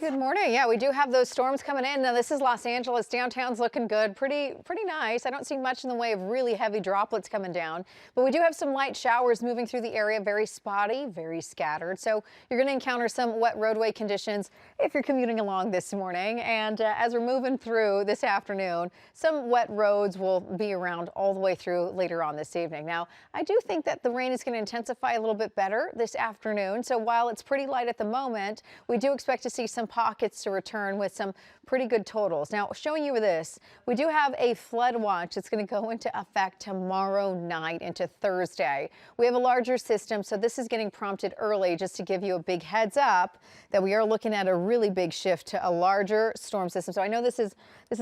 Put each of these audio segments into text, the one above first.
Good morning. Yeah, we do have those storms coming in. Now, this is Los Angeles. Downtown's looking good. Pretty nice. I don't see much in the way of really heavy droplets coming down, but we do have some light showers moving through the area. Very spotty, very scattered. So you're going to encounter some wet roadway conditions if you're commuting along this morning. And as we're moving through this afternoon, some wet roads will be around all the way through later on this evening. Now, I do think that the rain is going to intensify a little bit better this afternoon. So while it's pretty light at the moment, we do expect to see some pockets to return with some pretty good totals. Now, showing you this, we do have a flood watch that's going to go into effect tomorrow night into Thursday. We have a larger system, so this is getting prompted early just to give you a big heads up that we are looking at a really big shift to a larger storm system. So I know this is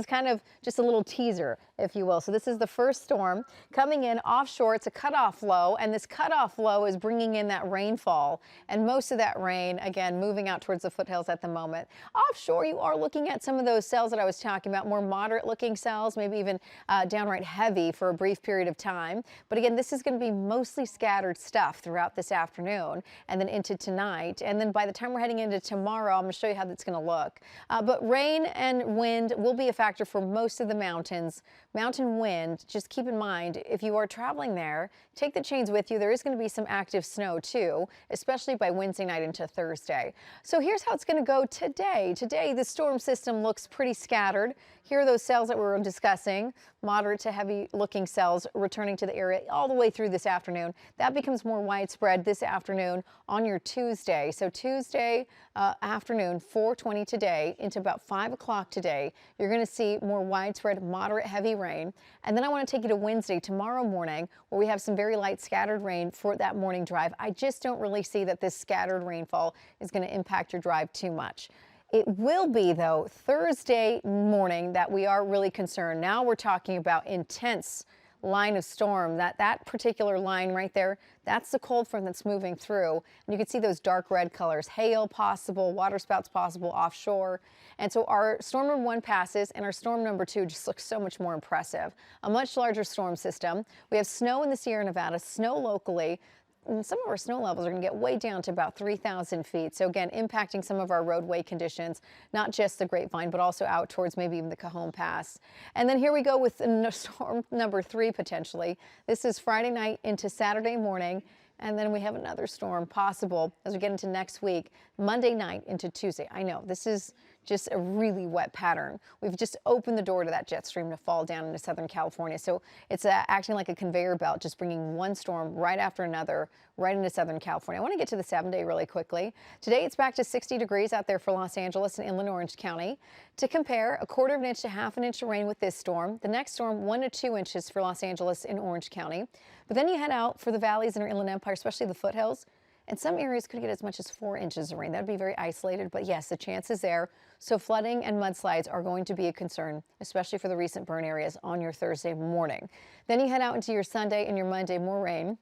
kind of just a little teaser, if you will. So this is the first storm coming in offshore. It's a cutoff low, and this cutoff low is bringing in that rainfall, and most of that rain, again, moving out towards the foothills at the moment. Offshore, you are looking at some of those cells that I was talking about, more moderate looking cells, maybe even downright heavy for a brief period of time. But again, this is going to be mostly scattered stuff throughout this afternoon and then into tonight. And then by the time we're heading into tomorrow, I'm going to show you how that's going to look. But rain and wind will be a factor for most of the mountains. Mountain wind, just keep in mind, if you are traveling there, take the chains with you. There is going to be some active snow too, especially by Wednesday night into Thursday. So here's how it's going to go today. Today, the storm system looks pretty scattered. Here are those cells that we were discussing, moderate to heavy looking cells returning to the area all the way through this afternoon. That becomes more widespread this afternoon on your Tuesday. So Tuesday afternoon, 4:20 today into about 5 o'clock today, you're going to see more widespread moderate heavy rain. And then I want to take you to Wednesday, tomorrow morning, where we have some very light scattered rain for that morning drive. I just don't really see that this scattered rainfall is going to impact your drive too much. It will be, though, Thursday morning that we are really concerned. Now we're talking about intense line of storm. That particular line right there, that's the cold front that's moving through. And you can see those dark red colors, hail possible, water spouts possible offshore. And so our storm number 1 passes and our storm number 2 just looks so much more impressive. A much larger storm system. We have snow in the Sierra Nevada, snow locally. And some of our snow levels are going to get way down to about 3,000 feet. So again, impacting some of our roadway conditions, not just the Grapevine, but also out towards maybe even the Cajon Pass. And then here we go with storm number 3 potentially. This is Friday night into Saturday morning. And then we have another storm possible as we get into next week, Monday night into Tuesday. I know this is just a really wet pattern. We've just opened the door to that jet stream to fall down into Southern California. So it's acting like a conveyor belt, just bringing one storm right after another right into Southern California. I want to get to the 7-day really quickly. Today it's back to 60 degrees out there for Los Angeles and inland Orange County. To compare, 1/4 of an inch to 1/2 an inch of rain with this storm. The next storm, 1 to 2 inches for Los Angeles and Orange County. But then you head out for the valleys in our Inland Empire, especially the foothills. And some areas could get as much as 4 inches of rain. That would be very isolated, but yes, the chance is there. So flooding and mudslides are going to be a concern, especially for the recent burn areas on your Thursday morning. Then you head out into your Sunday and your Monday, more rain.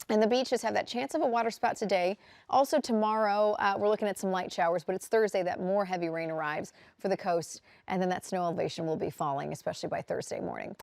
And the beaches have that chance of a water spout today. Also tomorrow, we're looking at some light showers, but it's Thursday that more heavy rain arrives for the coast. And then that snow elevation will be falling, especially by Thursday morning.